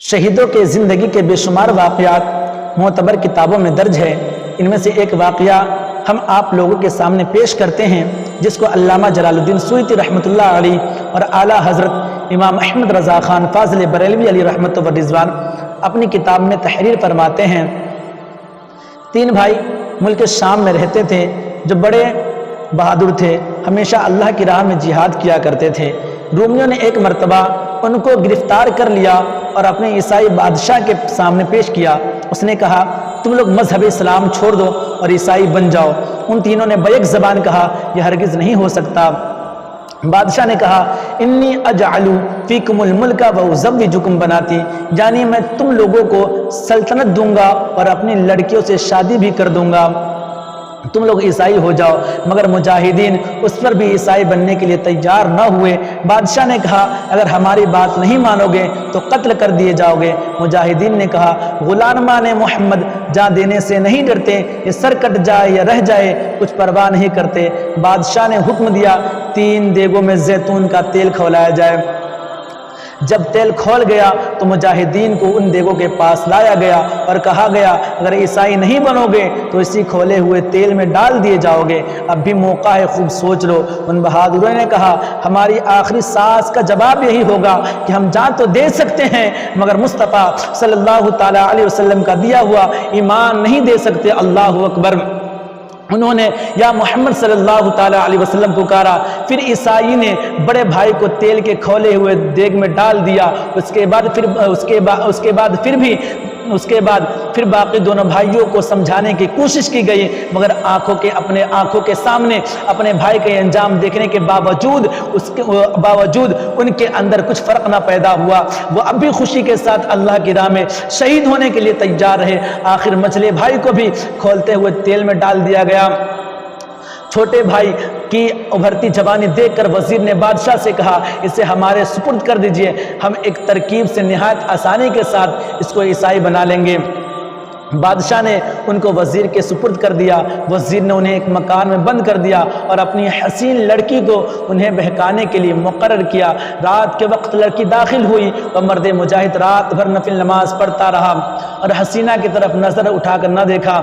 शहीदों के ज़िंदगी के बेशुमार वाक़यात मोतबर किताबों में दर्ज है। इनमें से एक वाक़या हम आप लोगों के सामने पेश करते हैं, जिसको अल्लामा जलालुद्दीन सूयती रहमतुल्लाह अलैह और आला हज़रत इमाम अहमद रज़ा ख़ान फ़ाज़िल बरेलवी अलैहि रहमत व रिज़वान अपनी किताब में तहरीर फरमाते हैं। 3 भाई मुल्क शाम में रहते थे, जो बड़े बहादुर थे, हमेशा अल्लाह की राह में जिहाद किया करते थे। रूमियों ने एक मर्तबा उनको गिरफ्तार कर लिया और अपने ईसाई बादशाह के सामने पेश किया। उसने कहा, तुम लोग मजहब इस्लाम छोड़ दो और ईसाई बन जाओ। उन तीनों ने बैक ज़बान कहा, यह हरगिज़ नहीं हो सकता। बादशाह ने कहा, इन्नी अजअलु फीकुमुल मुल्का व उज़व्विजुकुम बनाती, यानी मैं तुम लोगों को सल्तनत दूंगा और अपनी लड़कियों से शादी भी कर दूंगा, तुम लोग ईसाई हो जाओ। मगर मुजाहिदीन उस पर भी ईसाई बनने के लिए तैयार न हुए। बादशाह ने कहा, अगर हमारी बात नहीं मानोगे तो कत्ल कर दिए जाओगे। मुजाहिदीन ने कहा, गुलामान मोहम्मद जान देने से नहीं डरते, ये सर कट जाए या रह जाए कुछ परवाह नहीं करते। बादशाह ने हुक्म दिया, 3 देगों में जैतून का तेल खौलाया जाए। जब तेल खोल गया तो मुजाहिदीन को उन देगों के पास लाया गया और कहा गया, अगर ईसाई नहीं बनोगे तो इसी खोले हुए तेल में डाल दिए जाओगे। अब भी मौका है, खूब सोच लो। उन बहादुरों ने कहा, हमारी आखिरी सांस का जवाब यही होगा कि हम जान तो दे सकते हैं, मगर मुस्तफ़ा सल्लल्लाहु ताला अलैहि वसल्लम का दिया हुआ ईमान नहीं दे सकते। अल्लाहु अकबर। उन्होंने या मोहम्मद सल्लल्लाहु ताला अलैहि वसल्लम पुकारा। फिर ईसाई ने बड़े भाई को तेल के खोले हुए देग में डाल दिया। उसके बाद फिर बाकी दोनों भाइयों को समझाने की कोशिश की गई, मगर अपने आंखों के सामने अपने भाई के अंजाम देखने के बावजूद उनके अंदर कुछ फर्क ना पैदा हुआ। वो अब भी खुशी के साथ अल्लाह की राह में शहीद होने के लिए तैयार रहे। आखिर मछले भाई को भी खोलते हुए तेल में डाल दिया गया। छोटे भाई की उभरती जवानी देखकर वजीर ने बादशाह से कहा, इसे हमारे सुपुर्द कर दीजिए, हम एक तरकीब से निहायत आसानी के साथ इसको ईसाई बना लेंगे। बादशाह ने उनको वजीर के सुपुर्द कर दिया। वजीर ने उन्हें एक मकान में बंद कर दिया और अपनी हसीन लड़की को उन्हें बहकाने के लिए मुकर्रर किया। रात के वक्त लड़की दाखिल हुई और मर्द मुजाहिद रात भर नफिल नमाज पढ़ता रहा और हसीना की तरफ नजर उठाकर न देखा।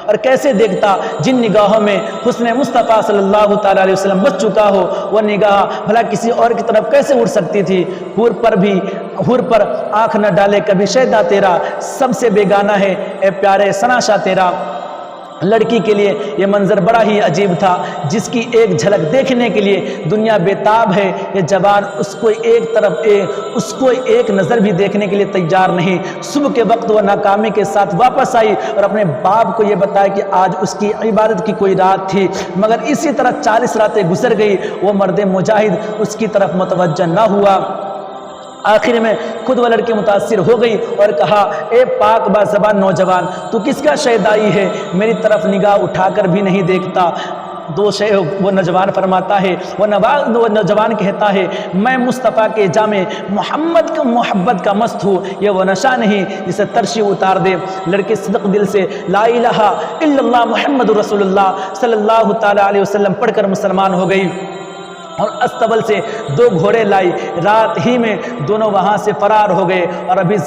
और कैसे देखता, जिन निगाहों में हुस्न मुस्तफ़ा सल्लल्लाहु ताला अलैहि वसल्लम बच चुका हो, वह निगाह भला किसी और की तरफ कैसे उड़ सकती थी। हुर पर आंख न डाले कभी शैदा तेरा, सबसे बेगाना है ए प्यारे सनाशा तेरा। लड़की के लिए यह मंजर बड़ा ही अजीब था, जिसकी एक झलक देखने के लिए दुनिया बेताब है। ये जवान उसको एक नज़र भी देखने के लिए तैयार नहीं। सुबह के वक्त वह नाकामी के साथ वापस आई और अपने बाप को यह बताया कि आज उसकी इबादत की कोई रात थी, मगर इसी तरह 40 रातें गुजर गई। वो मर्द मुजाहिद उसकी तरफ मुतवज्जह न हुआ। आखिर में खुद वह लड़की मुतासिर हो गई और कहा, ए पाक बाज़बान नौजवान, तू किसका शहदाई है, मेरी तरफ निगाह उठाकर भी नहीं देखता। वो नौजवान फरमाता है, वो नौजवान कहता है, मैं मुस्तफ़ा के जामे मोहम्मद की मोहब्बत का मस्त हूँ, ये वो नशा नहीं जिसे तरशी उतार दे। लड़के सदक दिल से ला इलाहा इल्लल्लाह मुहम्मद रसूलुल्लाह सल्लल्लाहु ताला अलैहि वसल्लम पढ़कर मुसलमान हो गई और अस्तबल से 2 घोड़े लाई। रात ही में दोनों वहाँ से फरार हो गए और अभी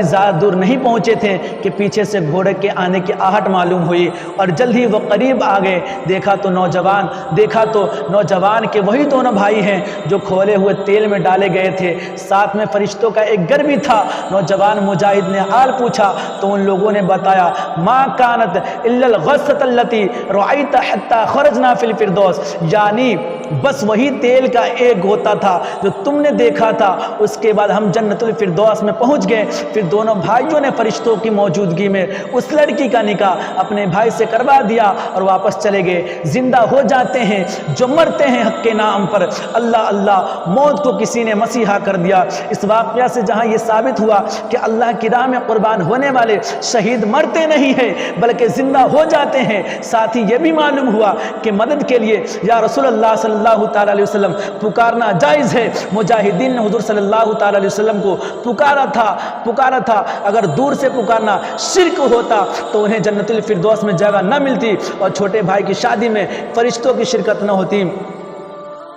ज़्यादा दूर नहीं पहुँचे थे कि पीछे से घोड़े के आने की आहट मालूम हुई और जल्द ही वो करीब आ गए। देखा तो नौजवान के वही दोनों भाई हैं जो खोले हुए तेल में डाले गए थे। साथ में फरिश्तों का एक घर भी था। नौजवान मुजाहिद ने हाल पूछा तो उन लोगों ने बताया, मा कानत इल्लल गस्सत अल्लती रअयत हत्ता खरजना फिल फिरदौस, यानी बस वही तेल का एक होता था जो तुमने देखा था, उसके बाद हम जन्नतुल फिरदौस में पहुंच गए। फिर दोनों भाइयों ने फरिश्तों की मौजूदगी में उस लड़की का निकाह अपने भाई से करवा दिया और वापस चले गए। जिंदा हो जाते हैं जो मरते हैं हक के नाम पर। अल्लाह अल्लाह, मौत को किसी ने मसीहा कर दिया। इस वाक़या से जहां ये साबित हुआ कि अल्लाह की राह में कुर्बान होने वाले शहीद मरते नहीं हैं बल्कि जिंदा हो जाते हैं। साथ ही ये भी मालूम हुआ कि मदद के लिए या रसूलुल्लाह सल्लल्लाहु ताला अलैहि वसल्लम पुकारना जायज़ है। मुजाहिदीन ने हुज़ूर सल्लल्लाहु ताला अलैहि वसल्लम को पुकारा था। अगर दूर से पुकारना शिर्क होता तो उन्हें जन्नतुल फिरदौस में जगह न मिलती और छोटे भाई की शादी में फरिश्तों की शिरकत न होती।